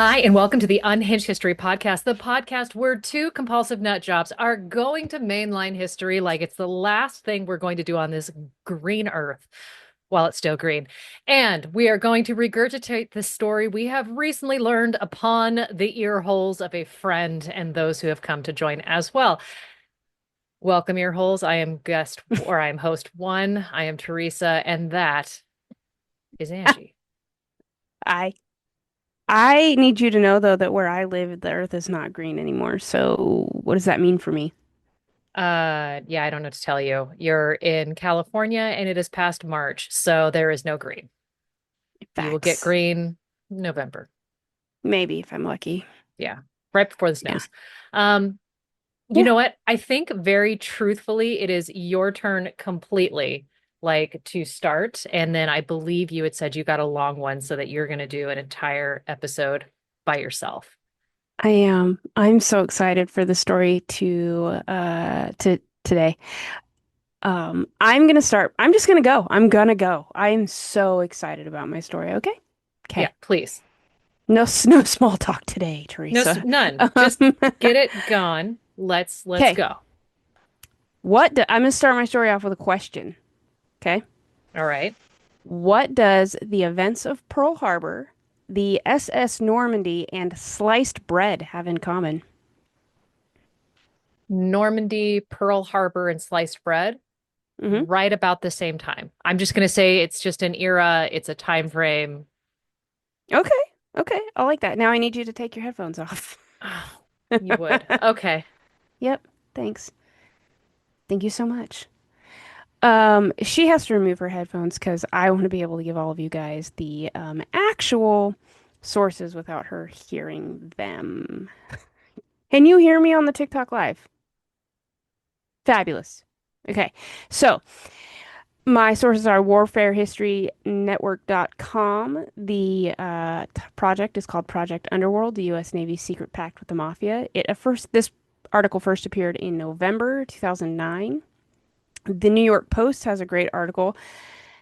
Hi, and welcome to the Unhinged History Podcast, the podcast where two compulsive nut jobs are going to mainline history like it's the last thing we're going to do on this green earth while it's still green. And we are going to regurgitate this story we have recently learned upon the ear holes of a friend and those who have come to join as well. Welcome, ear holes. I am I am host one. I am Theresa, and that is Angie. I I need you to know though that where I live, the earth is not green anymore. So what does that mean for me? Yeah, I don't know what to tell you. You're in California and it is past March, so there is no green. You will get Facts. green November. Maybe if I'm lucky. Yeah, right before the Yeah. snows. You Yeah. know what? I think very truthfully, it is your turn completely, like to start. And then I believe you had said you got a long one so that you're going to do an entire episode by yourself. I am. I'm so excited for the story to today. I'm gonna start. I'm just gonna go. I'm gonna go. I'm so excited about my story. Okay. Yeah, Okay. please. No small talk today, No, Teresa. none. Just get it gone. Let's Okay. go. I'm gonna start my story off with a question. Okay. All right. What does the events of Pearl Harbor, the SS Normandy, and sliced bread have in common? Normandy, Pearl Harbor, and sliced bread Hmm. right about the same time. I'm just going to say it's just an era, it's a time frame. Okay, okay, I like that. Now I need you to take your headphones off. Oh, you would. Okay. Yep, thanks. Thank you so much. She has to remove her headphones because I want to be able to give all of you guys the actual sources without her hearing them. Can you hear me on the TikTok live? Fabulous. Okay, so my sources are warfarehistorynetwork.com. The project is called Project Underworld, the U.S. Navy's secret pact with the Mafia. This article first appeared in November 2009. The New York Post has a great article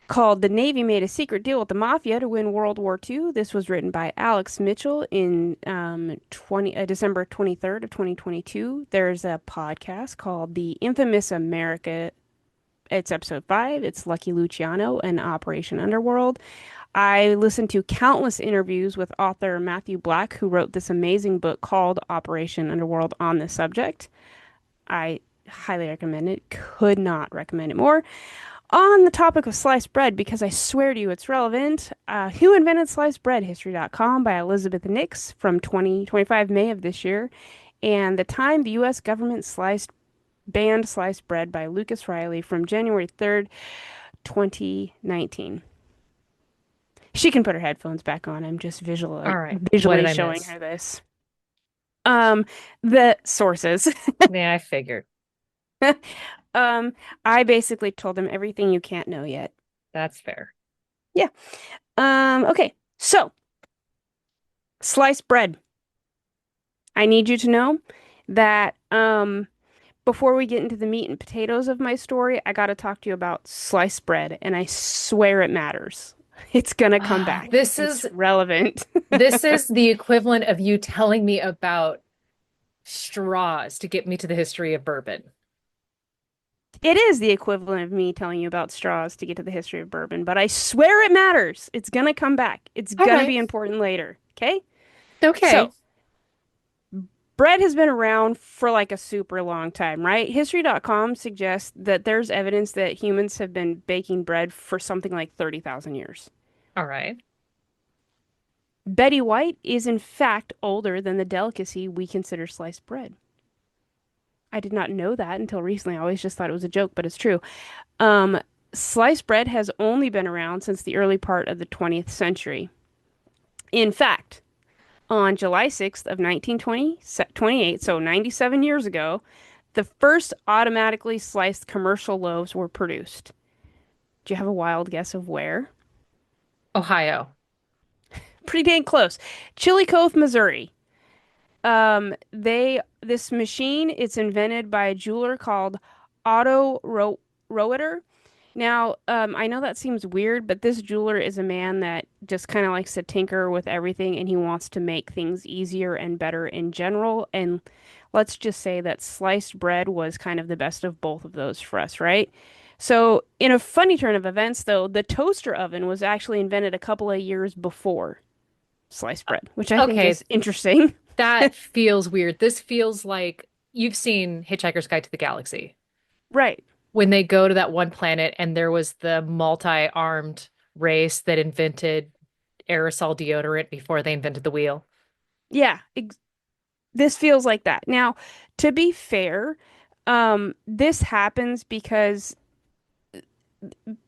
called "The Navy Made a Secret Deal with the Mafia to Win World War II." This was written by Alex Mitchell in December 23rd of 2022. There's a podcast called The Infamous America. It's episode 5. It's Lucky Luciano and Operation Underworld. I listened to countless interviews with author Matthew Black, who wrote this amazing book called Operation Underworld on this subject. I highly recommend it. Could not recommend it more. On the topic of sliced bread, because I swear to you it's relevant, Who Invented Sliced Bread? History.com by Elizabeth Nix from 2025 May of this year. And The Time the U.S. Government Banned Sliced Bread by Lucas Riley from January 3rd, 2019. She can put her headphones back on. I'm just All right. What did visually I showing miss? her this. Um, the sources. Yeah, I figured. Um, I basically told them everything you can't know yet. That's fair. Yeah. Okay. So, sliced bread. I need you to know that before we get into the meat and potatoes of my story, I got to talk to you about sliced bread, and I swear it matters. It's gonna come Ah, back. this It's is relevant. this is the equivalent of you telling me about straws to get me to the history of bourbon. It is the equivalent of me telling you about straws to get to the history of bourbon, but I swear it matters. It's gonna come back. It's All gonna right. be important later. Okay? Okay. So, bread has been around for like a super long time, right? History.com suggests that there's evidence that humans have been baking bread for something like 30,000 years. All right. Betty White is in fact older than the delicacy we consider sliced bread. I did not know that until recently. I always just thought it was a joke, but it's true. Um, Sliced bread has only been around since the early part of the 20th century. In fact, on July 6th of 1928, so 97 years ago, the first automatically sliced commercial loaves were produced. Do you have a wild guess of where? Ohio. Pretty dang close. Chillicothe, Missouri. This machine, it's invented by a jeweler called Otto Roeder. Now, I know that seems weird, but this jeweler is a man that just kind of likes to tinker with everything and he wants to make things easier and better in general. And let's just say that sliced bread was kind of the best of both of those for us, right? So, in a funny turn of events, though, the toaster oven was actually invented a couple of years before sliced bread, which I think Okay, is interesting. that feels weird. This feels like you've seen Hitchhiker's Guide to the Galaxy. Right. When they go to that one planet and there was the multi-armed race that invented aerosol deodorant before they invented the wheel. Yeah, ex this feels like that. Now, to be fair, this happens because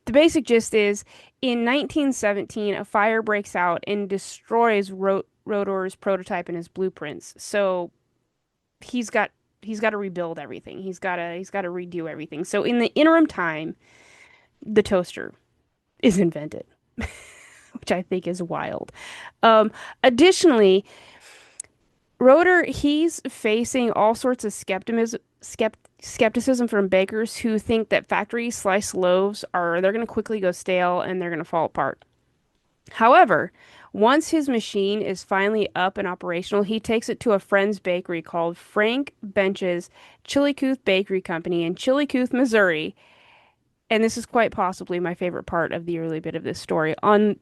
the basic gist is in 1917, a fire breaks out and destroys Rotor's prototype and his blueprints. So he's got he's got to rebuild everything. He's got to redo everything. So in the interim time, the toaster is invented, which I think is wild. Um, Additionally, Rotor, he's facing all sorts of skepticism from bakers who think that factory sliced loaves are they're going to quickly go stale and they're going to fall apart. However, once his machine is finally up and operational, he takes it to a friend's bakery called Frank Bench's Chillicothe Bakery Company in Chillicothe, Missouri. And this is quite possibly my favorite part of the early bit of this story. On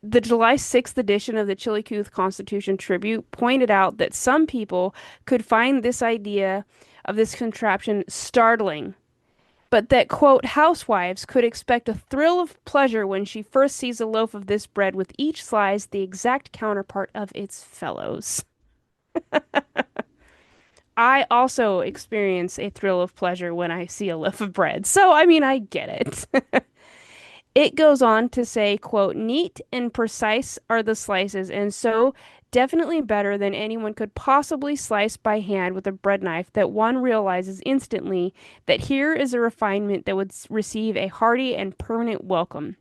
the July 6th edition of the Chillicothe Constitution Tribute pointed out that some people could find this idea of this contraption startling, but that, quote, housewives could expect a thrill of pleasure when she first sees a loaf of this bread with each slice the exact counterpart of its fellows. I also experience a thrill of pleasure when I see a loaf of bread. So, I mean, I get it. It goes on to say, quote, neat and precise are the slices, and so definitely better than anyone could possibly slice by hand with a bread knife that one realizes instantly that here is a refinement that would receive a hearty and permanent welcome.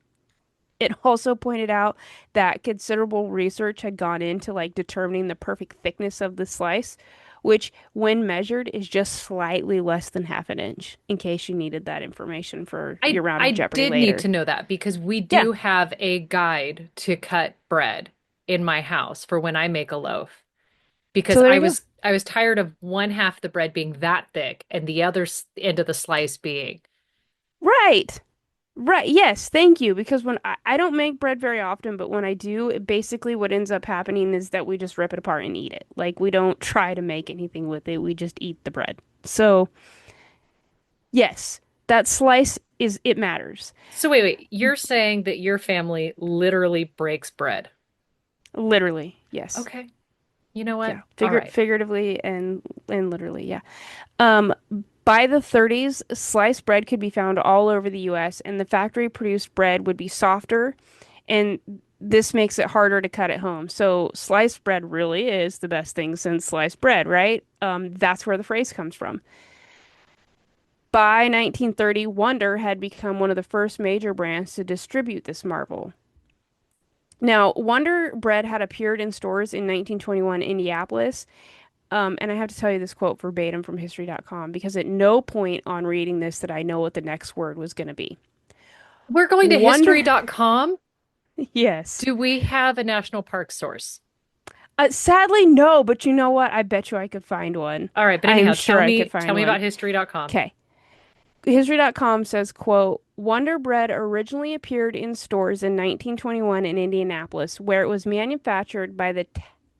It also pointed out that considerable research had gone into like determining the perfect thickness of the slice, which when measured is just slightly less than half an inch, in case you needed that information for I your round of I Jeopardy did need to later. know that because we Yeah. do have a guide to cut bread in my house for when I make a loaf because So there you go. I was tired of one half the bread being that thick and the other end of the slice being. Right. Right. Yes. Thank you. Because when I don't make bread very often, but when I do, basically what ends up happening is that we just rip it apart and eat it. Like we don't try to make anything with it. We just eat the bread. So yes, that slice is, it matters. So wait, you're saying that your family literally breaks bread. Literally. Yes. Okay. You know what? Yeah. All right. Figuratively and literally. Yeah. Um, by the 30s, sliced bread could be found all over the US, and the factory produced bread would be softer, and this makes it harder to cut at home. So, sliced bread really is the best thing since sliced bread, right? That's where the phrase comes from. By 1930, Wonder had become one of the first major brands to distribute this marvel. Now, Wonder Bread had appeared in stores in 1921 in Indianapolis. And I have to tell you this quote verbatim from history.com because at no point on reading this did I know what the next word was going to be. We're going to Wonder, history.com. yes. Do we have a national park source? Sadly, no, but you know what? I bet you I could find one. All right, but I am anyhow, sure I could tell find me one. about history.com. Okay. History.com says, quote, Wonder Bread originally appeared in stores in 1921 in Indianapolis, where it was manufactured by the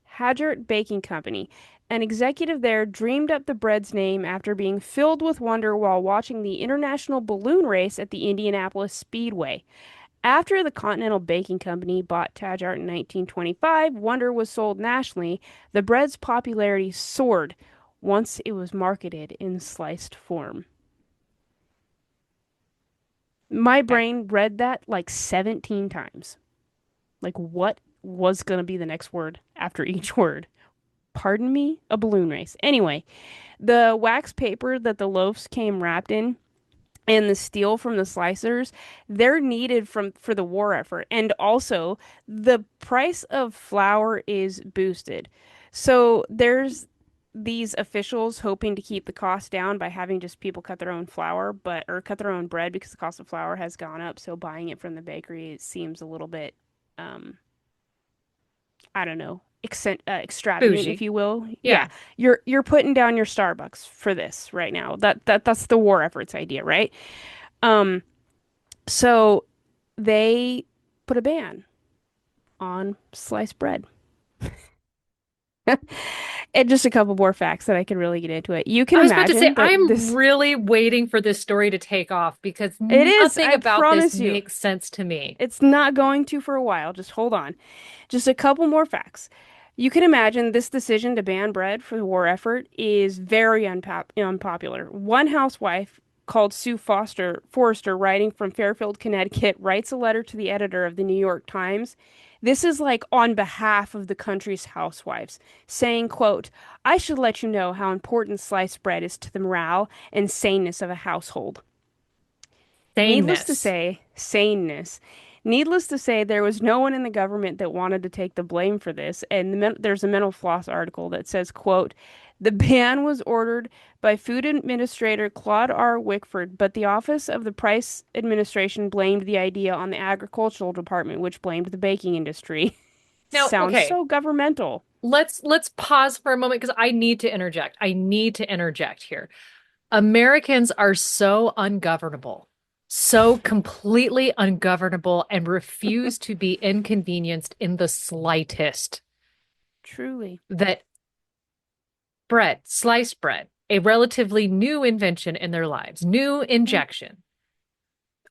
Hadgert Baking Company. An executive there dreamed up the bread's name after being filled with wonder while watching the International Balloon Race at the Indianapolis Speedway. After the Continental Baking Company bought Tadgart in 1925, Wonder was sold nationally. The bread's popularity soared once it was marketed in sliced form. My Okay. brain read that like 17 times. Like, what was going to be the next word after each word? Pardon me? A balloon race. Anyway, the wax paper that the loaves came wrapped in and the steel from the slicers, they're needed for the war effort. And also, the price of flour is boosted. So there's these officials hoping to keep the cost down by having just people cut their own flour, but or cut their own bread because the cost of flour has gone up. So buying it from the bakery seems a little bit, um, I don't know, extravagant, if Bougie. you will. Yeah, Yeah. you're putting down your Starbucks for this right now. That's the war efforts idea, right? Um, so they put a ban on sliced bread. And just a couple more facts that I can really get into it. You can I was about to say, imagine that I'm this, really waiting for this story to take off because it is, nothing I about this promise you, makes sense to me. it's not going to for a while. Just hold on. Just a couple more facts. You can imagine this decision to ban bread for the war effort is very unpopular. One housewife called Sue Forrester, writing from Fairfield, Connecticut, writes a letter to the editor of the New York Times. This is like on behalf of the country's housewives, saying, quote, I should let you know how important sliced bread is to the morale and saneness of a household. Needless to Sameness. say, saneness. Needless to say, there was no one in the government that wanted to take the blame for this. And there's a Mental Floss article that says, quote, the ban was ordered by Food Administrator Claude R. Wickford, but the Office of the Price Administration blamed the idea on the Agricultural Department, which blamed the baking industry. Now, Sounds okay, so governmental. let's pause for a moment because I need to interject. I need to interject here. Americans are so ungovernable, so completely ungovernable, and refuse to be inconvenienced in the slightest Truly. that bread, sliced bread, a relatively new invention in their lives, new Mm. injection,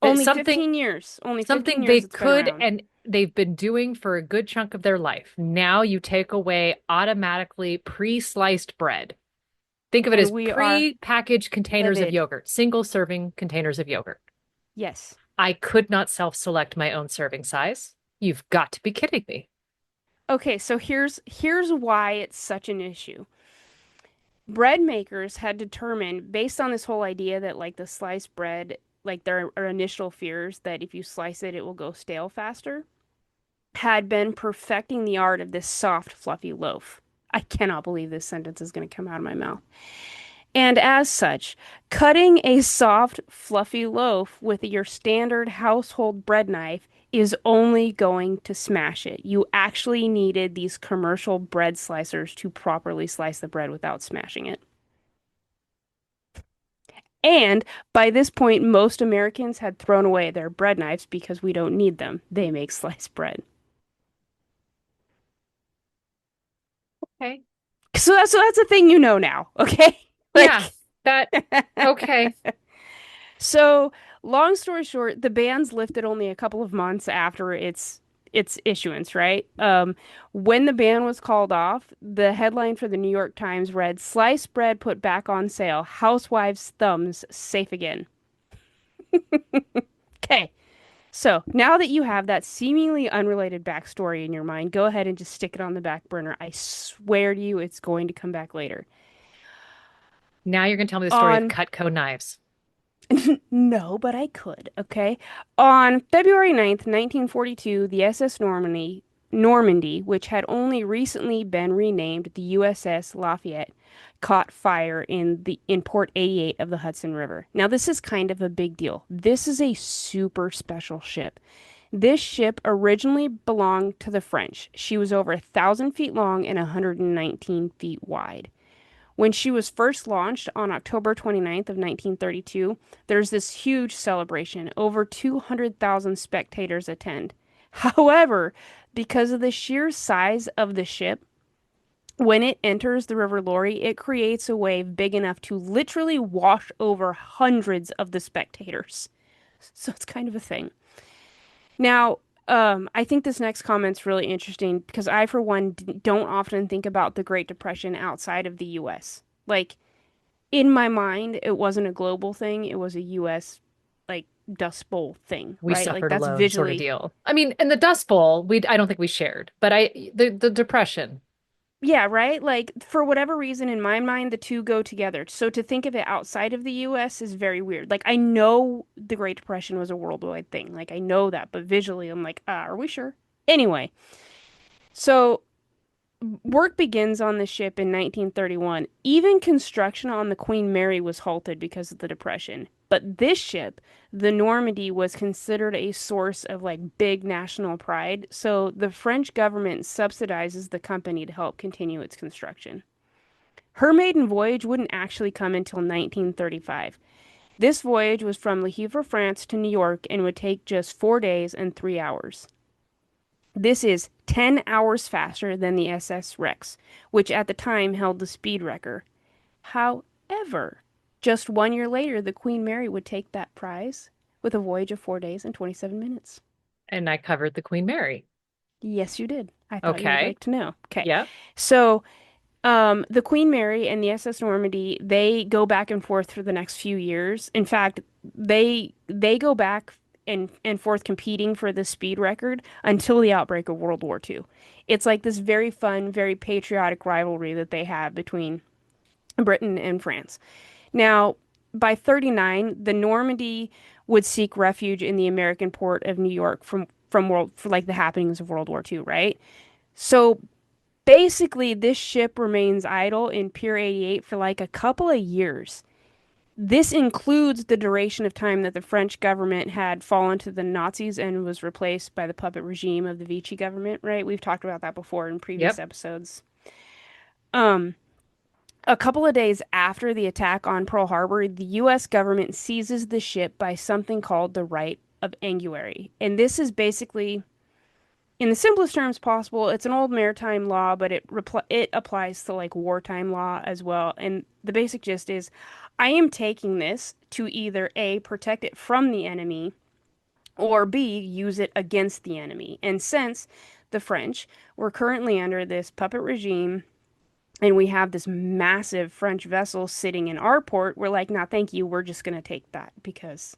that Only something 15 years. Only 15 something they years it's been could around. and they've been doing for a good chunk of their life. Now you take away automatically pre-sliced bread. Think of it And as we are pre-packaged containers of livid. yogurt, single serving containers of yogurt. Yes. I could not self-select my own serving size. You've got to be kidding me. Okay, so here's why it's such an issue. Bread makers had determined, based on this whole idea that like the sliced bread, like there are initial fears that if you slice it, it will go stale faster, had been perfecting the art of this soft, fluffy loaf. I cannot believe this sentence is going to come out of my mouth. And as such, cutting a soft, fluffy loaf with your standard household bread knife is only going to smash it. You actually needed these commercial bread slicers to properly slice the bread without smashing it. And by this point, most Americans had thrown away their bread knives because we don't need them. They make sliced bread. Okay. So that's a thing you know now, okay? Yeah, Like that okay. so, long story short, the ban's lifted only a couple of months after its issuance, right? When the ban was called off, the headline for the New York Times read, "Sliced bread put back on sale. Housewives' thumbs safe again." Okay, so now that you have that seemingly unrelated backstory in your mind, go ahead and just stick it on the back burner. I swear to you, it's going to come back later. Now you're going to tell me the story of On Cutco knives. No, but I could, okay? On February 9th, 1942, the SS Normandy, which had only recently been renamed the USS Lafayette, caught fire in Port 88 of the Hudson River. Now, this is kind of a big deal. This is a super special ship. This ship originally belonged to the French. She was over 1,000 feet long and 119 feet wide. When she was first launched on October 29th of 1932, there's this huge celebration. Over 200,000 spectators attend. However, because of the sheer size of the ship, when it enters the River Lorry, it creates a wave big enough to literally wash over hundreds of the spectators. So it's kind of a thing. Now, I think this next comment's really interesting because I, for one, don't often think about the Great Depression outside of the US. Like, in my mind, it wasn't a global thing, it was a US, like, Dust Bowl thing, We right? Like, suffered that's alone sort of visually, deal. I mean, in the Dust Bowl, we I don't think we shared, but the depression. yeah, right? Like, for whatever reason, in my mind, the two go together. So to think of it outside of the US is very weird. Like, I know the Great Depression was a worldwide thing. Like, I know that, but visually, I'm like, are we sure? Anyway. So Work begins on the ship in 1931. Even construction on the Queen Mary was halted because of the Depression. But this ship, the Normandy, was considered a source of like big national pride. So the French government subsidizes the company to help continue its construction. Her maiden voyage wouldn't actually come until 1935. This voyage was from Le Havre, France to New York and would take just 4 days and 3 hours. This is 10 hours faster than the SS Rex, which at the time held the speed record. However, just 1 year later, the Queen Mary would take that prize with a voyage of 4 days and 27 minutes. And I covered the Queen Mary. Yes, you did. I thought you would Okay. like to know. Okay. Yep. So, the Queen Mary and the SS Normandy, they go back and forth for the next few years. In fact, they go back and forth competing for the speed record until the outbreak of World War II. It's like this very fun, very patriotic rivalry that they have between Britain and France. Now, by 39, the Normandy would seek refuge in the American port of New York from world for like the happenings of World War II, right? So basically, this ship remains idle in Pier 88 for like a couple of years. This includes the duration of time that the French government had fallen to the Nazis and was replaced by the puppet regime of the Vichy government, right? We've talked about that before in previous Yep. episodes. Um, a couple of days after the attack on Pearl Harbor, the US government seizes the ship by something called the right of anguiary. And this is basically in the simplest terms possible, it's an old maritime law, but it applies to like wartime law as well. And the basic gist is, I am taking this to either A, protect it from the enemy, or B, use it against the enemy. And since the French were currently under this puppet regime, and we have this massive French vessel sitting in our port, we're like, nah, thank you. We're just gonna take that because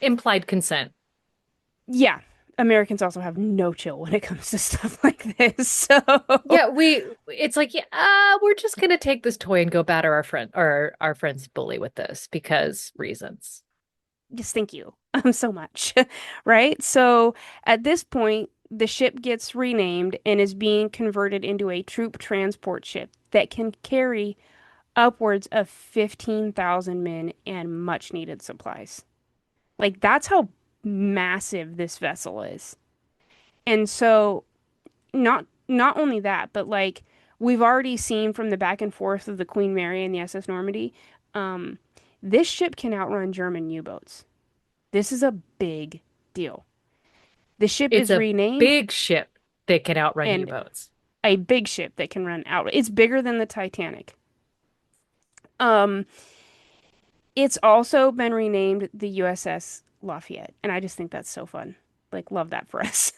Implied consent. yeah, Americans also have no chill when it comes to stuff like this. So Yeah, it's like, yeah, we're just gonna take this toy and go batter our friend's bully with this because reasons. just thank you so much. Right? So at this point, the ship gets renamed and is being converted into a troop transport ship that can carry upwards of 15,000 men and much needed supplies. Like that's how massive this vessel is. And so not only that, but like we've already seen from the back and forth of the Queen Mary and the SS Normandy, um, this ship can outrun German U-boats. This is a big deal. The ship It's is a renamed big ship that can outrun and U-boats. a big ship that can run out. It's bigger than the Titanic. Um, it's also been renamed the USS Lafayette, and I just think that's so fun. Like, love that for us.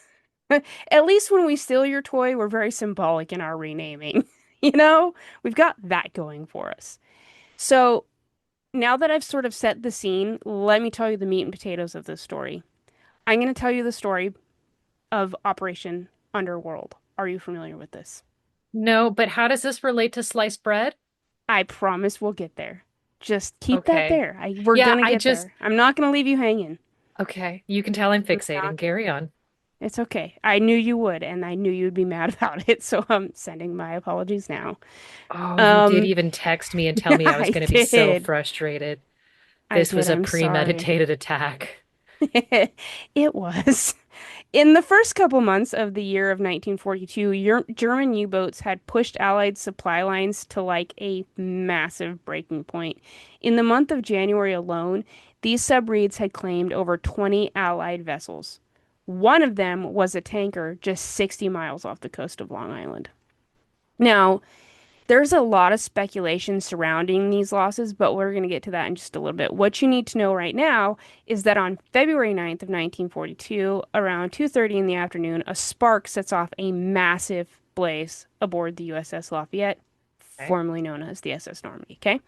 At least when we steal your toy, we're very symbolic in our renaming. You know, we've got that going for us. So now that I've sort of set the scene, let me tell you the meat and potatoes of this story. I'm going to tell you the story of Operation Underworld. Are you familiar with this? No, but how does this relate to sliced bread? I promise we'll get there. Just keep that Okay. there. We're Yeah, gonna get there. I'm not gonna leave you hanging. okay. You can tell I'm I'm not fixating. gonna. Carry on. It's okay. I knew you would, and I knew you'd be mad about it, so I'm sending my apologies now. Oh, you did Um, even text me and tell me I was I going to be so did. frustrated. I This did. was a I'm sorry. premeditated attack. It was. In the first couple months of the year of 1942, German U-boats had pushed Allied supply lines to like a massive breaking point. In the month of January alone, these submarines had claimed over 20 Allied vessels. One of them was a tanker just 60 miles off the coast of Long Island. Now, there's a lot of speculation surrounding these losses, but we're going to get to that in just a little bit. What you need to know right now is that on February 9th of 1942, around 2:30 in the afternoon, a spark sets off a massive blaze aboard the USS Lafayette, Okay. formerly known as the SS Normandy, okay?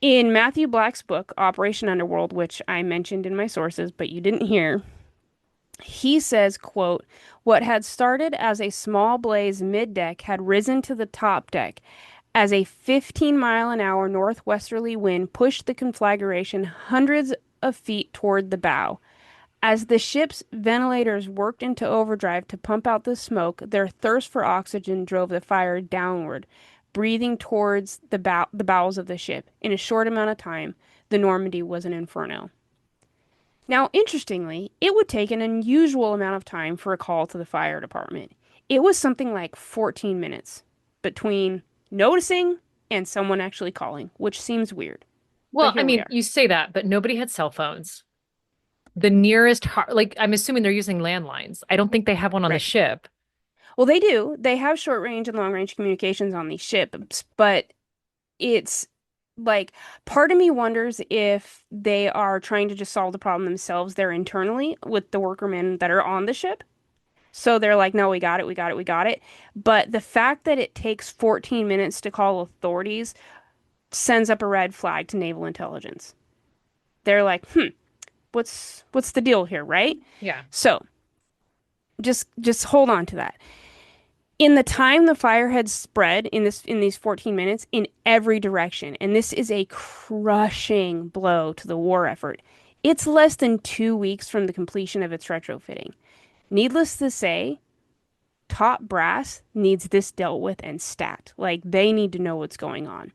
In Matthew Black's book, Operation Underworld, which I mentioned in my sources, but you didn't hear, he says, quote, what had started as a small blaze mid-deck had risen to the top deck as a 15-mile-an-hour northwesterly wind pushed the conflagration hundreds of feet toward the bow. As the ship's ventilators worked into overdrive to pump out the smoke, their thirst for oxygen drove the fire downward, breathing towards the bowels of the ship. In a short amount of time, the Normandy was an inferno. Now, interestingly, it would take an unusual amount of time for a call to the fire department. It was something like 14 minutes between noticing and someone actually calling, which seems weird. But Well, I here we mean, are. you say that, but nobody had cell phones. The nearest, like, I'm assuming they're using landlines. I don't think they have one on the Right. ship. Well, they do. They have short range and long range communications on these ships, but it's like part of me wonders if they are trying to just solve the problem themselves there internally with the workermen that are on the ship. So they're like, no, we got it, we got it, we got it. But the fact that it takes 14 minutes to call authorities sends up a red flag to naval intelligence. They're like, what's the deal here, right? Yeah. So just hold on to that. In the time the fire had spread in these 14 minutes in every direction, and this is a crushing blow to the war effort. It's less than 2 weeks from the completion of its retrofitting. Needless to say, top brass needs this dealt with and stat. Like they need to know what's going on.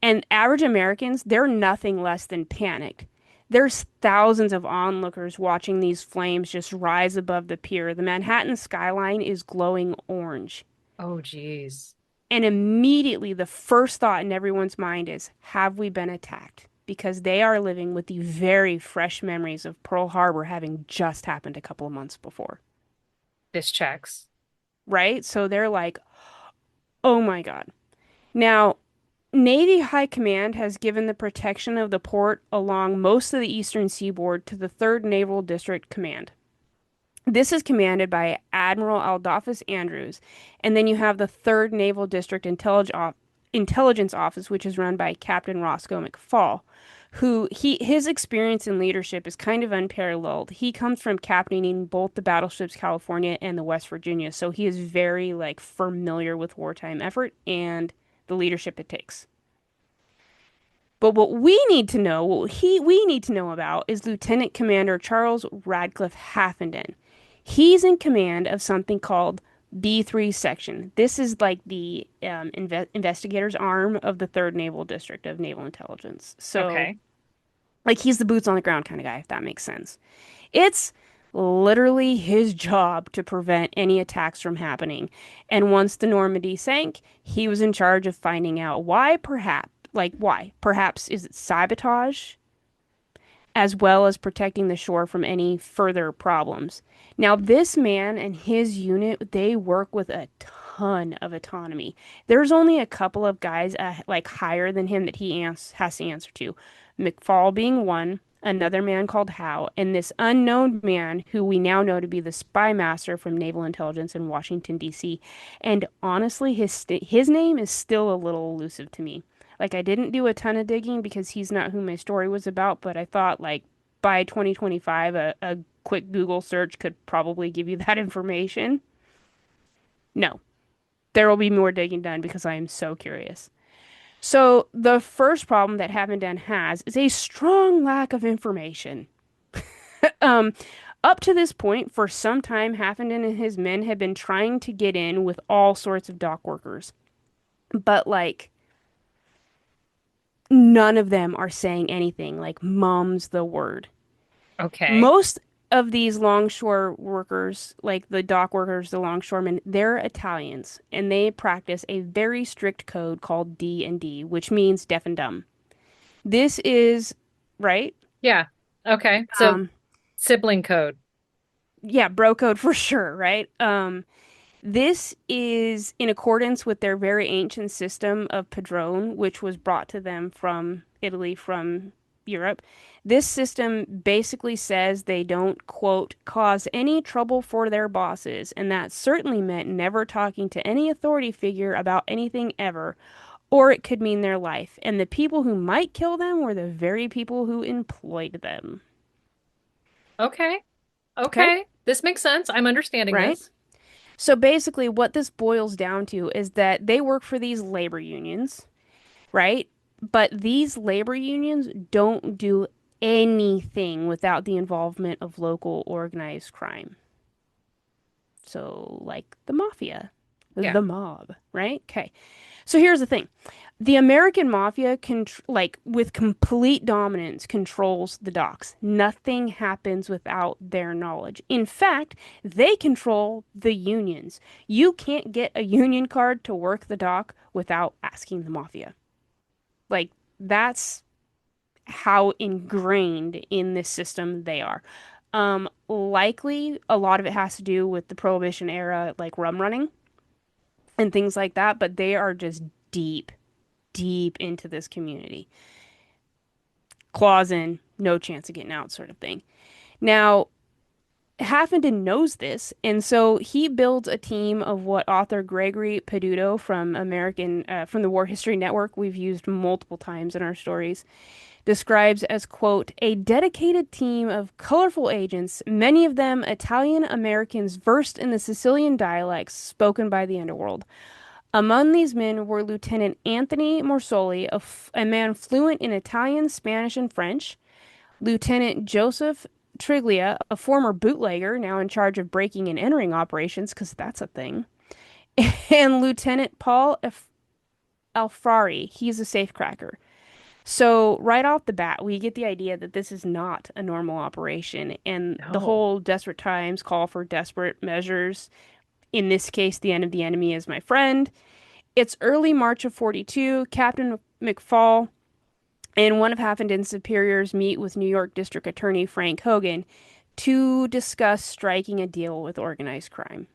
And average Americans, they're nothing less than panicked. There's thousands of onlookers watching these flames just rise above the pier. The Manhattan skyline is glowing orange. Oh, geez. And immediately the first thought in everyone's mind is, have we been attacked? Because they are living with the very fresh memories of Pearl Harbor having just happened a couple of months before. This checks. Right? So they're like, oh my God. Now, Navy High Command has given the protection of the port along most of the eastern seaboard to the 3rd Naval District Command. This is commanded by Admiral Adolphus Andrews, and then you have the 3rd Naval District Intelligence Office, which is run by Captain Roscoe McFall, who his experience in leadership is kind of unparalleled. He comes from captaining both the battleships California and the West Virginia, so he is very like familiar with wartime effort and the leadership it takes. But what we need to know, we need to know about is Lieutenant Commander Charles Radcliffe Haffenden. He's in command of something called B3 section. This is like the investigators arm of the 3rd Naval District of Naval Intelligence. So, Okay. like he's the boots on the ground kind of guy, if that makes sense. It's literally his job to prevent any attacks from happening. And once the Normandy sank, he was in charge of finding out why, perhaps. Like, why? Perhaps is it sabotage, as well as protecting the shore from any further problems. Now, this man and his unit, they work with a ton of autonomy. There's only a couple of guys like higher than him that has to answer to. McFall being one, another man called Howe, and this unknown man who we now know to be the spy master from Naval Intelligence in Washington, D.C. And honestly, his name is still a little elusive to me. Like I didn't do a ton of digging because he's not who my story was about, but I thought like by 2025 a quick Google search could probably give you that information. No, there will be more digging done because I am so curious. So the first problem that Havenden has is a strong lack of information. Um, Up to this point, for some time, Havenden and his men had been trying to get in with all sorts of dock workers, but like none of them are saying anything like mum's the word. Okay. Most of these longshore workers, like the dock workers, the longshoremen, they're Italians and they practice a very strict code called D&D, which means deaf and dumb. This is right. Yeah. Okay. So Um, sibling code. yeah, bro code for sure, right? This is in accordance with their very ancient system of padrone, which was brought to them from Italy, from Europe. This system basically says they don't, quote, cause any trouble for their bosses, and that certainly meant never talking to any authority figure about anything ever, or it could mean their life. And the people who might kill them were the very people who employed them. Okay. Okay? Okay. This makes sense. I'm understanding Right? this. So basically, what this boils down to is that they work for these labor unions, right? But these labor unions don't do anything without the involvement of local organized crime. So, like the mafia, Yeah. the mob, right? Okay. So here's the thing. The American mafia like with complete dominance controls the docks. Nothing happens without their knowledge. In fact, they control the unions. You can't get a union card to work the dock without asking the mafia. Like that's how ingrained in this system they are. Likely a lot of it has to do with the Prohibition era, like rum running and things like that, but they are just deep, deep into this community. Claws in, no chance of getting out, sort of thing. Now, Haffenden knows this, and so he builds a team of what author Gregory Peduto from from the War History Network, we've used multiple times in our stories, describes as, quote, a dedicated team of colorful agents, many of them Italian Americans versed in the Sicilian dialects spoken by the underworld. Among these men were Lieutenant Anthony Morsoli, a man fluent in Italian, Spanish, and French, Lieutenant Joseph Triglia, a former bootlegger now in charge of breaking and entering operations, because that's a thing, and Lieutenant Paul Alfari. He's a safecracker. So, right off the bat, we get the idea that this is not a normal operation, and the No. whole desperate times call for desperate measures. In this case, the end of the enemy is my friend. It's early March of 42. Captain McFall and one of Haffenden's superiors meet with New York District Attorney Frank Hogan to discuss striking a deal with organized crime.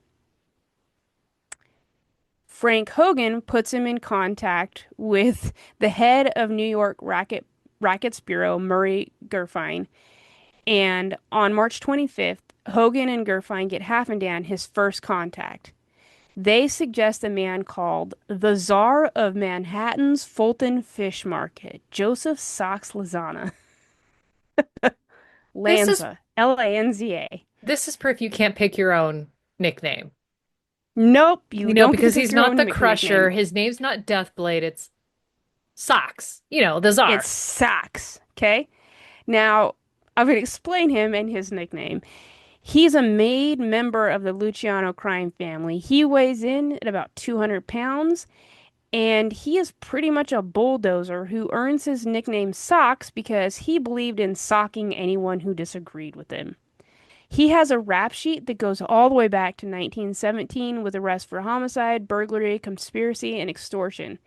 Frank Hogan puts him in contact with the head of New York Rackets Bureau, Murray Gurfein. And on March 25th, Hogan and Gurfein get Haffenden his first contact. They suggest a man called the Czar of Manhattan's Fulton Fish Market, Joseph Sox Lanza. This is Lanza. Lanza. this is proof you can't pick your own nickname. Nope, you don't get to Because pick he's your not own the nickname. Crusher. His name's not Deathblade. It's Socks. The It's Czar. Sox. Okay? Now, I'm going to explain him and his nickname. He's a made member of the Luciano crime family. He weighs in at about 200 pounds, and he is pretty much a bulldozer who earns his nickname Socks because he believed in socking anyone who disagreed with him. He has a rap sheet that goes all the way back to 1917 with arrests for homicide, burglary, conspiracy, and extortion.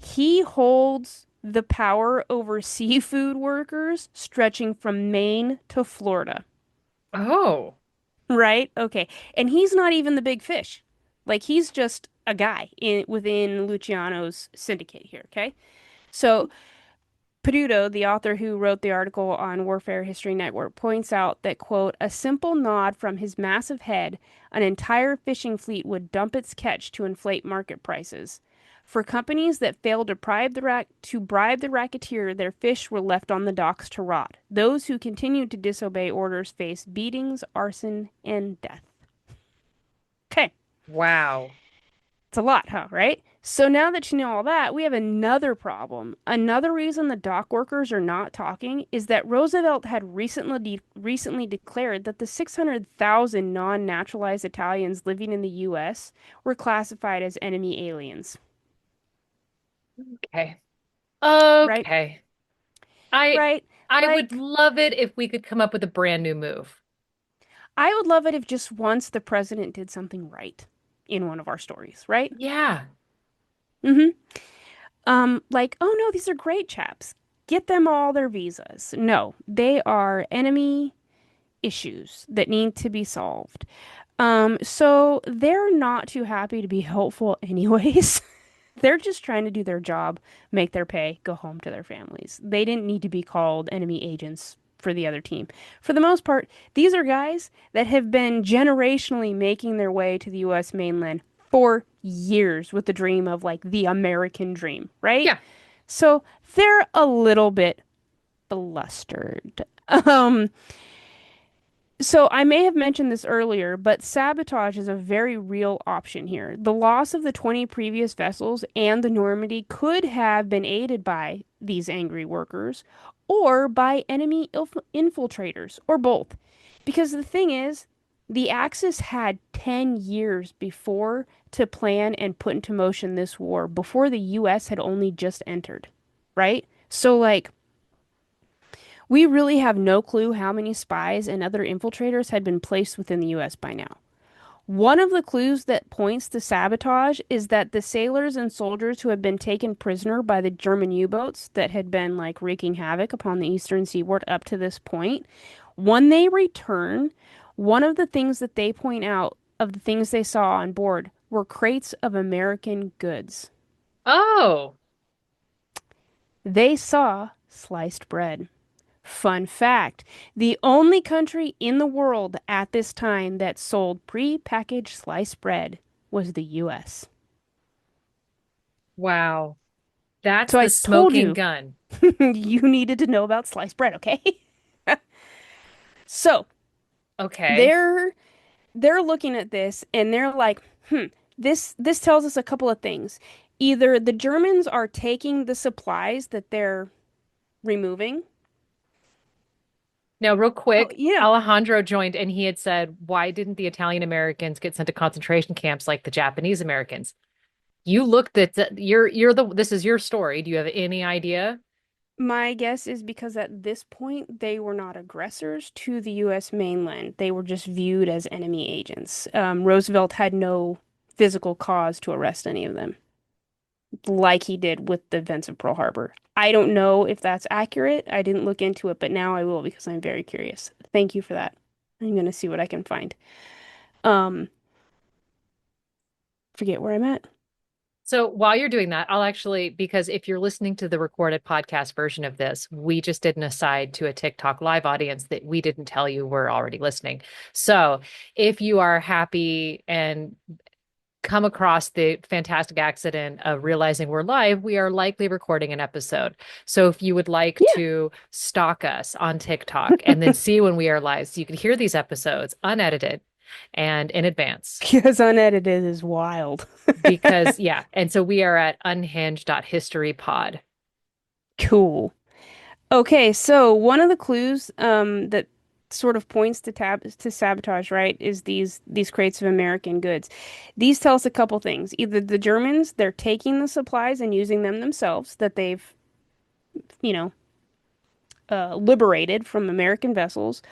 He holds the power over seafood workers stretching from Maine to Florida. Oh. Right? Okay. And he's not even the big fish. Like he's just a guy within Luciano's syndicate here, okay? So Peduto, the author who wrote the article on Warfare History Network, points out that, quote, a simple nod from his massive head, an entire fishing fleet would dump its catch to inflate market prices. For companies that failed to bribe the racketeer, their fish were left on the docks to rot. Those who continued to disobey orders faced beatings, arson, and death. Okay, Wow. it's a lot, huh? Right? So now that you know all that, we have another problem. Another reason the dock workers are not talking is that Roosevelt had recently declared that the 600,000 non-naturalized Italians living in the U.S. were classified as enemy aliens, Okay. right? Okay. I Right? I would Like, love it if we could come up with a brand new move. I would love it if just once the president did something right in one of our stories, right? Yeah. Mm-hmm. Like, oh no, these are great chaps. Get them all their visas. No, they are enemy issues that need to be solved. So they're not too happy to be helpful anyways. They're just trying to do their job, make their pay, go home to their families. They didn't need to be called enemy agents for the other team. For the most part, these are guys that have been generationally making their way to the US mainland for years with the dream of like the American dream, right? Yeah. So they're a little bit flustered. Um, So I may have mentioned this earlier, but sabotage is a very real option here. The loss of the 20 previous vessels and the Normandy could have been aided by these angry workers or by enemy infiltrators, or both. Because the thing is, the Axis had 10 years before to plan and put into motion this war before the US had only just entered, right? So, like, we really have no clue how many spies and other infiltrators had been placed within the US by now. One of the clues that points to sabotage is that the sailors and soldiers who had been taken prisoner by the German U-boats that had been like wreaking havoc upon the eastern seaboard up to this point, when they return, one of the things that they point out of the things they saw on board were crates of American goods. Oh, They saw sliced bread. Fun fact, the only country in the world at this time that sold pre-packaged sliced bread was the US. wow. That's So I the told smoking you gun. you needed to know about sliced bread, okay? So Okay. they're they're looking at this and they're like, this tells us a couple of things. Either the Germans are taking the supplies that they're removing. Now, real Oh, quick, yeah. Alejandro joined and he had said, why didn't the Italian Americans get sent to concentration camps like the Japanese Americans? You looked at you're the this is your story. Do you have any idea? My guess is because at this point they were not aggressors to the U.S. mainland. They were just viewed as enemy agents. Roosevelt had no physical cause to arrest any of them, like he did with the events of Pearl Harbor. I don't know if that's accurate. I didn't look into it, but now I will because I'm very curious. Thank you for that. I'm gonna see what I can find. Um, Forget where I'm at. So while you're doing that, I'll actually, because if you're listening to the recorded podcast version of this, we just did an aside to a TikTok live audience that we didn't tell you we're already listening. So if you are happy and come across the fantastic accident of realizing we're live, we are likely recording an episode. So if you would like Yeah, to stalk us on TikTok and then see when we are live, so you can hear these episodes unedited and in advance. because unedited is wild. Because, yeah. And so we are at unhinged.historypod. Cool. Okay, so one of the clues that sort of points to sabotage, right, is these crates of American goods. These tell us a couple things. Either the Germans, they're taking the supplies and using them themselves that they've, you know, liberated from American vessels,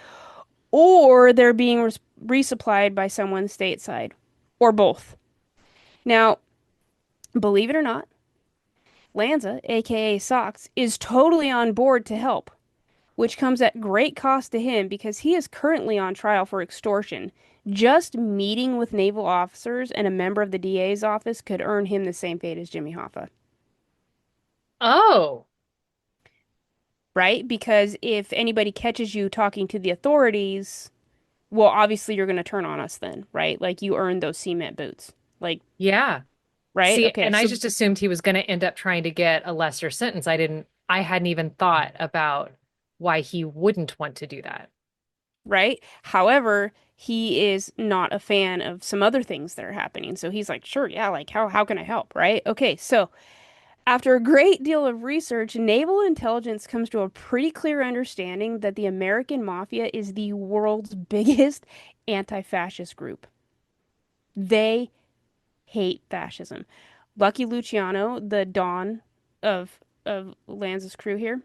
or they're being resupplied by someone stateside, or both. Now, believe it or not, Lanza, aka Socks, is totally on board to help, which comes at great cost to him because he is currently on trial for extortion. Just meeting with naval officers and a member of the DA's office could earn him the same fate as Jimmy Hoffa, Oh, right? Because if anybody catches you talking to the authorities, well, obviously you're going to turn on us then, right? Like you earned those cement boots. Like, yeah. right? See, Okay, and I so, just assumed he was going to end up trying to get a lesser sentence. I hadn't even thought about why he wouldn't want to do that. right? However, he is not a fan of some other things that are happening. So he's like, sure, yeah, like how can I help, right? Okay, so after a great deal of research, naval intelligence comes to a pretty clear understanding that the American Mafia is the world's biggest anti-fascist group. They hate fascism. Lucky Luciano, the Don of Lanza's crew here,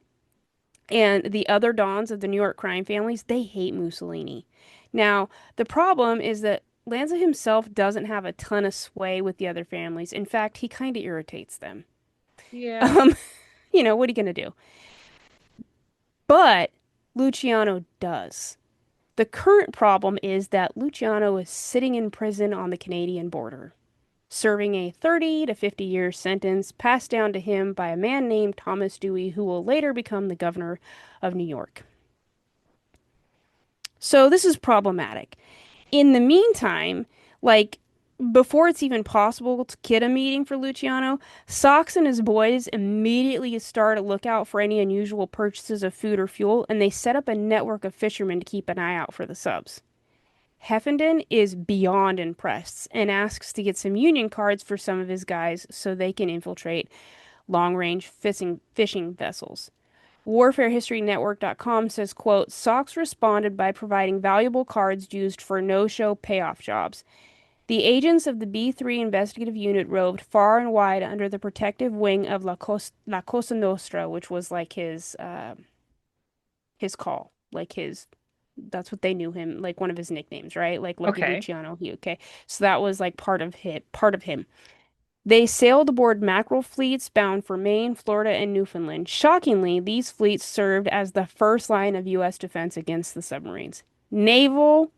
and the other Dons of the New York crime families, they hate Mussolini. Now, the problem is that Lanza himself doesn't have a ton of sway with the other families. In fact, he kind of irritates them. Yeah. Um, what are you gonna do? But Luciano does. The current problem is that Luciano is sitting in prison on the Canadian border, serving a 30 to 50-year sentence passed down to him by a man named Thomas Dewey, who will later become the governor of New York. So this is problematic. In the meantime, like before it's even possible to get a meeting for Luciano, Sox and his boys immediately start a lookout for any unusual purchases of food or fuel, and they set up a network of fishermen to keep an eye out for the subs. Heffenden is beyond impressed and asks to get some union cards for some of his guys so they can infiltrate long-range fishing vessels. WarfareHistoryNetwork.com says, quote, Sox responded by providing valuable cards used for no-show payoff jobs. The agents of the B3 investigative unit roved far and wide under the protective wing of La Cosa Nostra, which was like his call, like his that's what they knew him, like one of his nicknames, right? Like Lucky Okay. Luciano. Okay. So that was like part of him. They sailed aboard mackerel fleets bound for Maine, Florida, and Newfoundland. Shockingly, these fleets served as the first line of U.S. defense against the submarines. Naval,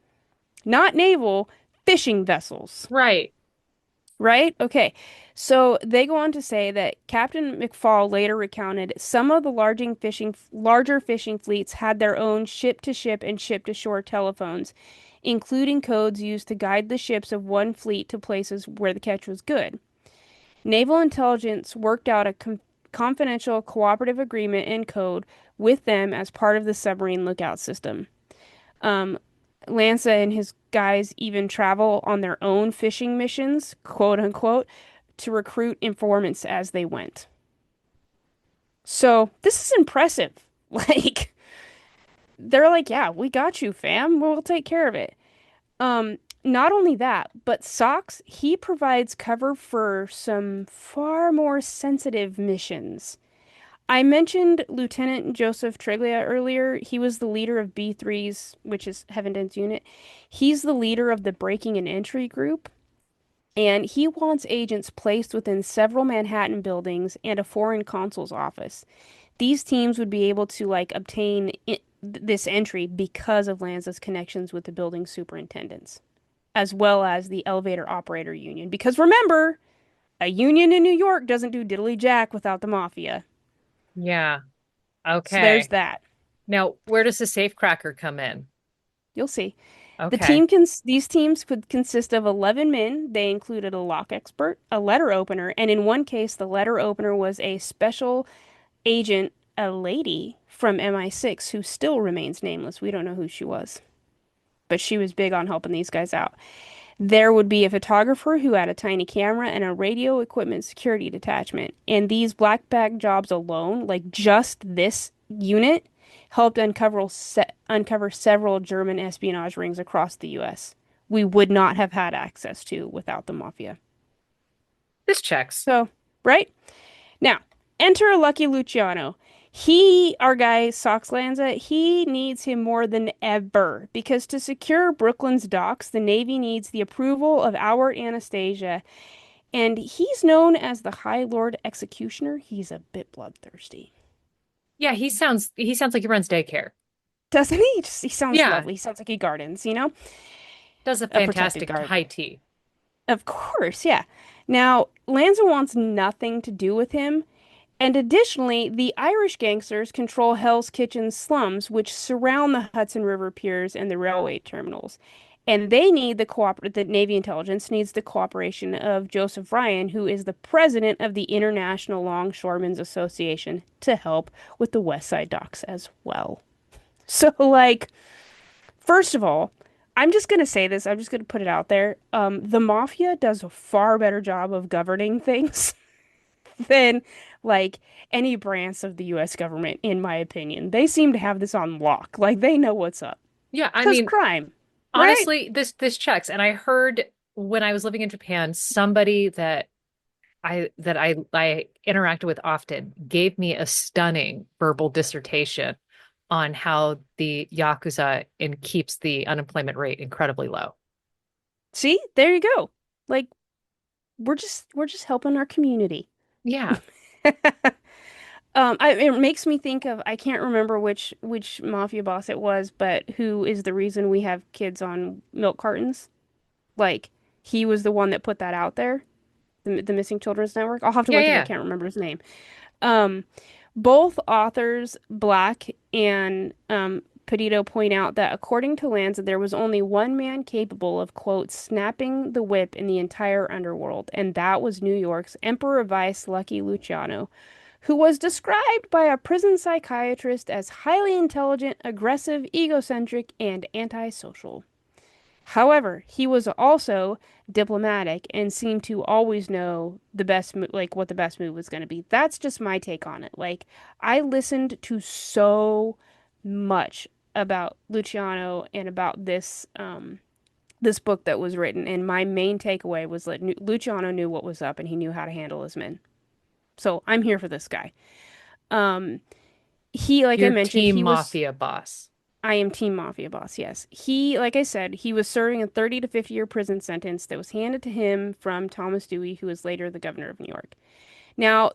not naval, fishing vessels. Right. Right? Okay. So they go on to say that Captain McFall later recounted some of the larger fishing fleets had their own ship-to-ship and ship-to-shore telephones, including codes used to guide the ships of one fleet to places where the catch was good. Naval intelligence worked out a confidential cooperative agreement and code with them as part of the submarine lookout system. Um, Lanza and his guys even travel on their own fishing missions, quote unquote, to recruit informants as they went. So this is impressive. Like, they're like, yeah, we got you, fam. We'll take care of it. Not only that, but Socks, he provides cover for some far more sensitive missions. I mentioned Lieutenant Joseph Triglia earlier. He was the leader of B3's, which is Heavenden's unit. He's the leader of the breaking and entry group, and he wants agents placed within several Manhattan buildings and a foreign consul's office. These teams would be able to like obtain this entry because of Lanza's connections with the building superintendents, as well as the elevator operator union. Because remember, a union in New York doesn't do diddly jack without the mafia. Yeah. So there's Okay. that. Now, where does the safecracker come in? You'll see. Okay. These teams could consist of 11 men. They included a lock expert, a letter opener, and in one case, the letter opener was a special agent, a lady from MI6 who still remains nameless. We don't know who she was, but she was big on helping these guys out. There would be a photographer who had a tiny camera and a radio equipment security detachment. And these black bag jobs alone, like just this unit, helped uncover several German espionage rings across the US we would not have had access to without the mafia. This checks. So, right? Now, enter Lucky Luciano. Our guy, Sox Lanza, he needs him more than ever because to secure Brooklyn's docks, the Navy needs the approval of our Anastasia, and he's known as the High Lord Executioner. He's a bit bloodthirsty. Yeah, he sounds like he runs daycare. Doesn't he? He sounds Yeah, lovely. He sounds like he gardens, you know? does a A protected fantastic garden. high tea. Of course, yeah. Now, Lanza wants nothing to do with him. And additionally, the Irish gangsters control Hell's Kitchen slums, which surround the Hudson River piers and the railway terminals. And they need the Navy intelligence needs the cooperation of Joseph Ryan, who is the president of the International Longshoremen's Association, to help with the West Side docks as well. So, like, first of all, I'm just gonna say this, I'm just gonna put it out there. The mafia does a far better job of governing things than like any branch of the US government, in my opinion. They seem to have this on lock. Like they know what's up. Yeah, I 'Cause mean, crime, right? honestly, this checks. And I heard when I was living in Japan, somebody that I interacted with often gave me a stunning verbal dissertation on how the Yakuza and keeps the unemployment rate incredibly low. See, there you go. Like we're just helping our community. Yeah. It makes me think of I can't remember which mafia boss it was, but who is the reason we have kids on milk cartons? Like he was the one that put that out there, the Missing Children's Network. I'll have to Yeah, look it up. I yeah. can't remember his name. Um, both authors, Black and Petito point out that according to Lanza, there was only one man capable of, quote, snapping the whip in the entire underworld, and that was New York's Emperor Vice Lucky Luciano, who was described by a prison psychiatrist as highly intelligent, aggressive, egocentric, and antisocial. However, he was also diplomatic and seemed to always know the best, like what the best move was going to be. That's just my take on it. Like, I listened to so much about Luciano and about this book that was written, and my main takeaway was that Luciano knew what was up and he knew how to handle his men. So I'm here for this guy. Um, like I Your mentioned, team mafia boss. I am Team Mafia Boss, yes. Like I said, he was serving a 30 to 50-year prison sentence that was handed to him from Thomas Dewey, who was later the governor of New York. Now,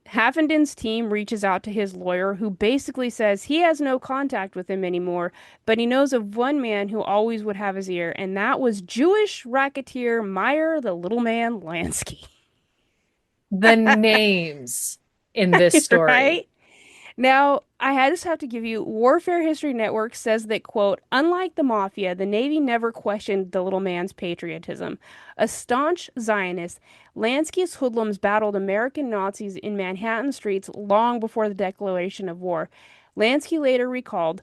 Haffenden's team reaches out to his lawyer, who basically says he has no contact with him anymore, but he knows of one man who always would have his ear, and that was Jewish racketeer Meyer the Little Man Lansky. The names in this story. Right? Now, just have to give you Warfare History Network says that, quote, unlike the Mafia, the Navy never questioned the little man's patriotism. A staunch Zionist, Lansky's hoodlums battled American Nazis in Manhattan streets long before the declaration of war. Lansky later recalled,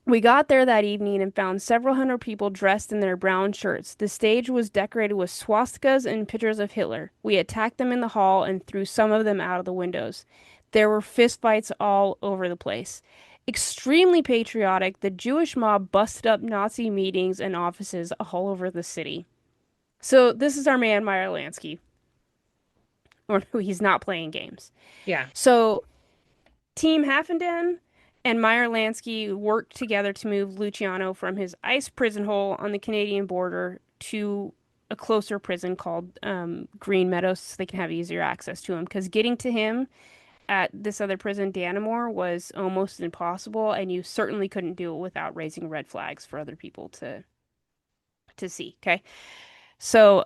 we got there that evening and found several hundred people dressed in their brown shirts. The stage was decorated with swastikas and pictures of Hitler. We attacked them in the hall and threw some of them out of the windows. There were fistfights all over the place. Extremely patriotic, the Jewish mob busted up Nazi meetings and offices all over the city. So this is our man Meyer Lansky, or he's not playing games. Yeah. So Team Haffenden and Meyer Lansky worked together to move Luciano from his ice prison hole on the Canadian border to a closer prison called Green Meadows so they can have easier access to him. Because getting to him at this other prison, Dannemore, was almost impossible, and you certainly couldn't do it without raising red flags for other people to see. Okay, so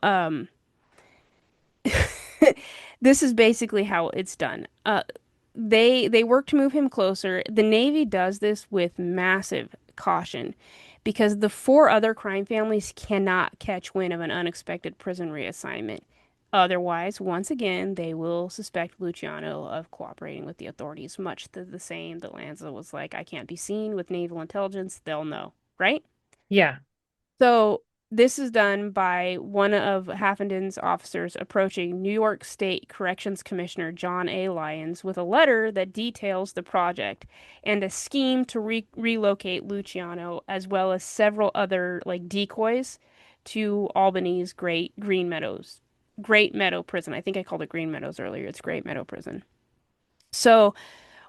this is basically how it's done. They work to move him closer. The Navy does this with massive caution because the four other crime families cannot catch wind of an unexpected prison reassignment. Otherwise, once again, they will suspect Luciano of cooperating with the authorities, much to the same that Lanza was like, I can't be seen with naval intelligence. They'll know, right? Yeah. So this is done by one of Haffenden's officers approaching New York State Corrections Commissioner John A. Lyons with a letter that details the project and a scheme to relocate Luciano, as well as several other like decoys to Albany's Great Meadow Prison. I think I called it Green Meadows earlier. It's Great Meadow Prison. So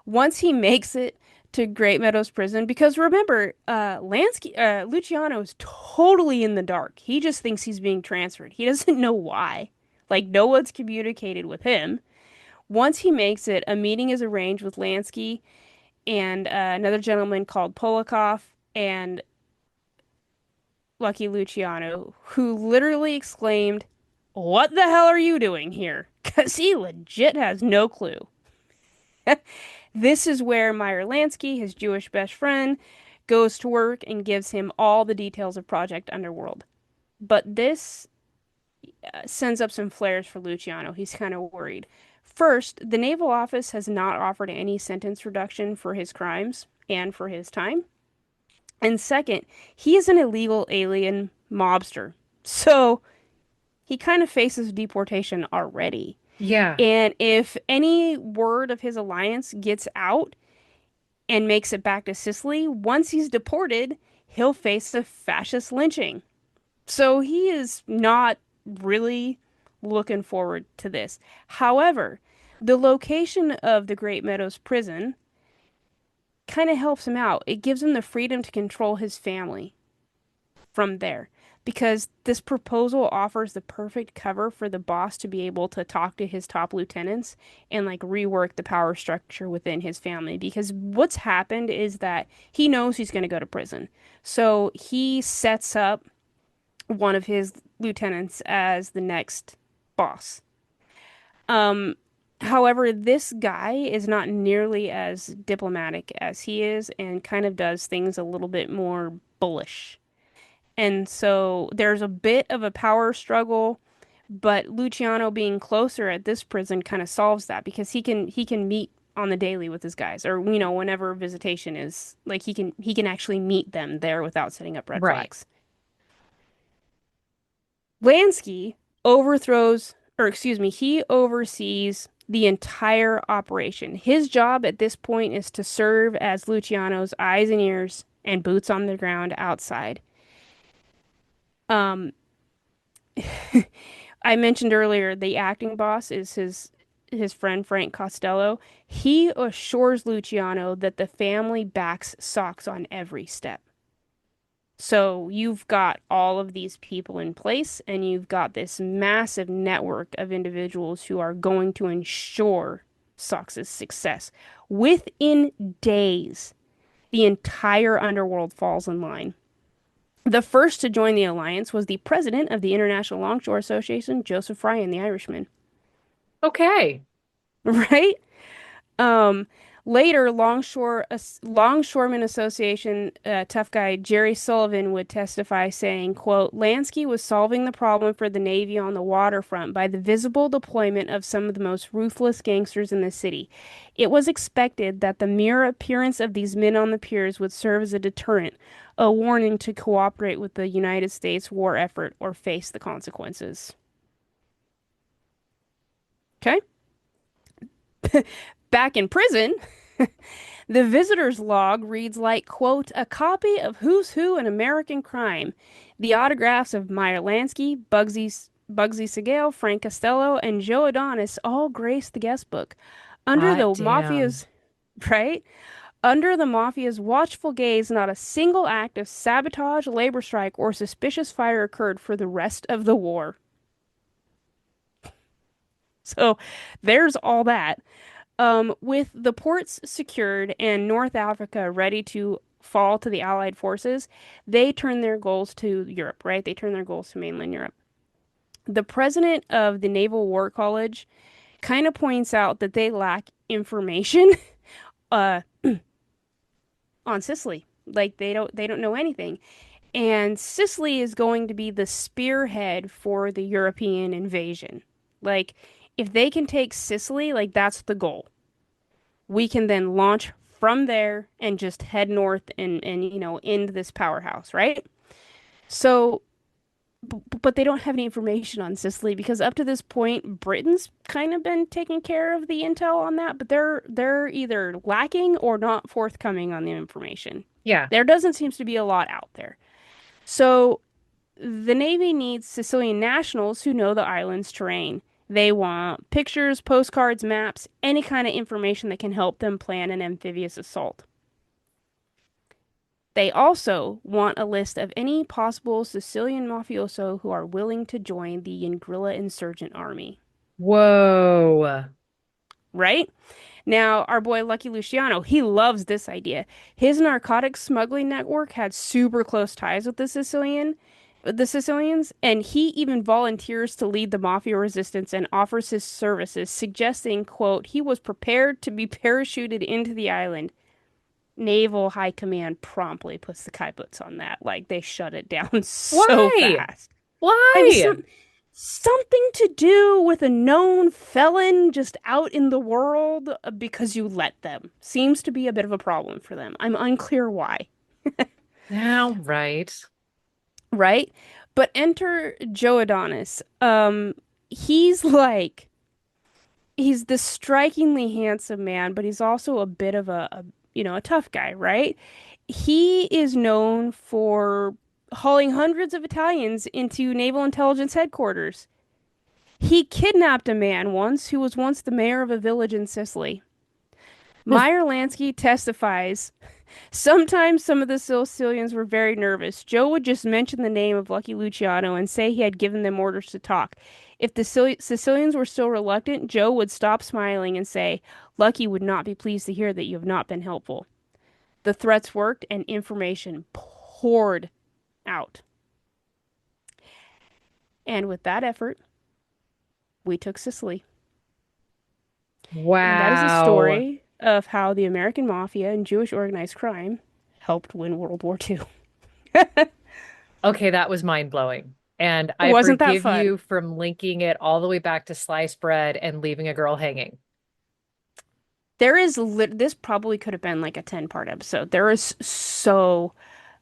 once he makes it to Great Meadows Prison, because remember, Luciano is totally in the dark. He just thinks he's being transferred. He doesn't know why. Like, no one's communicated with him. Once he makes it, a meeting is arranged with Lansky and another gentleman called Polikoff and Lucky Luciano, who literally exclaimed, what the hell are you doing here? Because he legit has no clue. This is where Meyer Lansky, his Jewish best friend, goes to work and gives him all the details of Project Underworld. But this sends up some flares for Luciano. He's kind of worried. First, the Naval Office has not offered any sentence reduction for his crimes and for his time. And second, he is an illegal alien mobster. So he kind of faces deportation already. Yeah. And if any word of his alliance gets out and makes it back to Sicily, once he's deported, he'll face a fascist lynching. So he is not really looking forward to this. However, the location of the Great Meadows prison kind of helps him out. It gives him the freedom to control his family from there because this proposal offers the perfect cover for the boss to be able to talk to his top lieutenants and like rework the power structure within his family because what's happened is that he knows he's going to go to prison. So he sets up one of his lieutenants as the next boss. Um However, this guy is not nearly as diplomatic as he is and kind of does things a little bit more bullish. And so there's a bit of a power struggle, but Luciano being closer at this prison kind of solves that because he can meet on the daily with his guys, or whenever visitation is, like he can actually meet them there without setting up red Right. flags. Lansky overthrows, or excuse me, he oversees the entire operation. His job at this point is to serve as Luciano's eyes and ears and boots on the ground outside. Um, I mentioned earlier the acting boss is his friend Frank Costello. He assures Luciano that the family backs Socks on every step. So you've got all of these people in place, and you've got this massive network of individuals who are going to ensure Sox's success. Within days, the entire underworld falls in line. The first to join the alliance was the president of the International Longshore Association, Joseph Ryan, the Irishman. Okay. Right? Um, Later, Longshoremen Association tough guy Jerry Sullivan would testify saying, quote, Lansky was solving the problem for the Navy on the waterfront by the visible deployment of some of the most ruthless gangsters in the city. It was expected that the mere appearance of these men on the piers would serve as a deterrent, a warning to cooperate with the United States war effort or face the consequences. Okay? Back in prison, the visitor's log reads like, quote, a copy of Who's Who in American Crime. The autographs of Meyer Lansky, Bugsy Siegel, Frank Costello, and Joe Adonis all grace the guest book. Under Hot the damn. mafia's, right? Under the mafia's watchful gaze, not a single act of sabotage, labor strike, or suspicious fire occurred for the rest of the war. So there's all that. With the ports secured and North Africa ready to fall to the Allied forces, they turn their goals to Europe, right? They turn their goals to mainland Europe. The president of the Naval War College kind of points out that they lack information uh, on Sicily. Like they don't know anything. And Sicily is going to be the spearhead for the European invasion. Like if they can take Sicily, like that's the goal. We can then launch from there and just head north and end this powerhouse, right? So, but they don't have any information on Sicily because up to this point, Britain's kind of been taking care of the intel on that, but they're either lacking or not forthcoming on the information. Yeah. There doesn't seem to be a lot out there. So the Navy needs Sicilian nationals who know the island's terrain. They want pictures, postcards, maps, any kind of information that can help them plan an amphibious assault. They also want a list of any possible Sicilian mafioso who are willing to join the guerrilla insurgent army. Whoa. Right? Now, our boy Lucky Luciano, he loves this idea. His narcotics smuggling network had super close ties with the Sicilians, and he even volunteers to lead the mafia resistance and offers his services, suggesting, quote, he was prepared to be parachuted into the island. Naval High Command promptly puts the kibots on that. Like they shut it down so Why? fast. Like Why? something to do with a known felon just out in the world because you let them. Seems to be a bit of a problem for them. I'm unclear why, Now, right. right? But enter Joe Adonis. He's like he's this strikingly handsome man, but he's also a bit of a tough guy, right? He is known for hauling hundreds of Italians into Naval Intelligence headquarters. He kidnapped a man once who was once the mayor of a village in Sicily. Meyer Lansky testifies. Sometimes some of the Sicilians were very nervous. Joe would just mention the name of Lucky Luciano and say he had given them orders to talk. If the Sicilians were still reluctant, Joe would stop smiling and say, Lucky would not be pleased to hear that you have not been helpful. The threats worked and information poured out. And with that effort, we took Sicily. And that is a Wow. story of how the American Mafia and Jewish organized crime helped win World War II. Okay, that was mind blowing. And I Wasn't that forgive fun? you from linking it all the way back to sliced bread and leaving a girl hanging. This probably could have been like a 10-part episode. There is so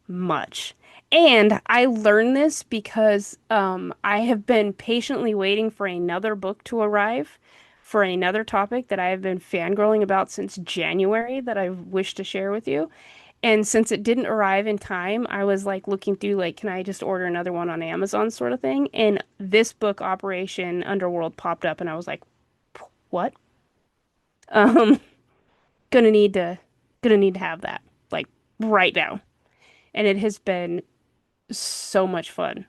much. And I learned this because I have been patiently waiting for another book to arrive for another topic that I have been fangirling about since January that I wish to share with you. And since it didn't arrive in time, I was like looking through like, can I just order another one on Amazon sort of thing? And this book, Operation Underworld, popped up and I was like, what? Um, gonna need to gonna need to have that like right now. And it has been so much fun.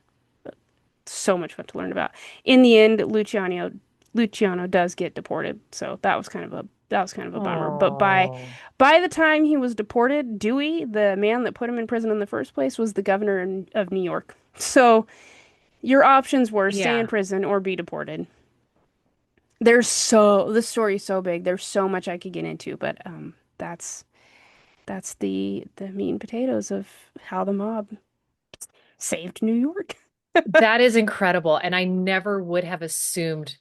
So much fun to learn about. In the end, Luciano does get deported, so that was kind of a bummer. But Oh, by the time he was deported, Dewey, the man that put him in prison in the first place, was the governor of New York. So your options were stay in yeah. prison or be deported. This story is so big. There's so much I could get into, but that's the meat and potatoes of how the mob saved New York. That is incredible. And I never would have assumed,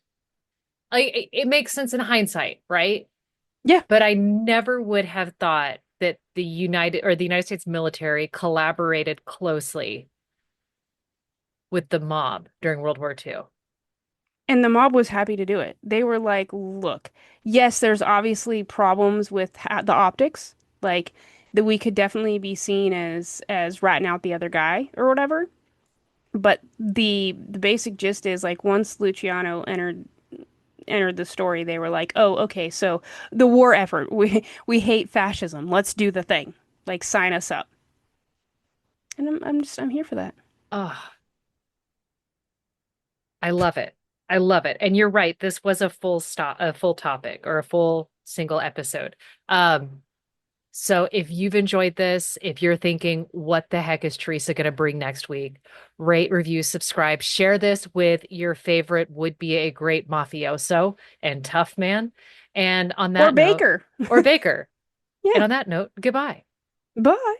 like, it makes sense in hindsight, right? Yeah. But I never would have thought that the United States military collaborated closely with the mob during World War II. And the mob was happy to do it. They were like, look, yes, there's obviously problems with the optics, like that we could definitely be seen as ratting out the other guy or whatever. But the basic gist is like once Luciano entered the story, they were like, oh, okay, so the war effort, we hate fascism. Let's do the thing. Like sign us up. And I'm here for that. Oh, I love it. I love it. And you're right. This was a full topic or a full single episode. Um, So if you've enjoyed this, if you're thinking, what the heck is Theresa going to bring next week? Rate, review, subscribe, share this with your favorite would be a great mafioso and tough man. And on Or that note, Baker. or Baker. And Yeah. on that note, goodbye. Bye.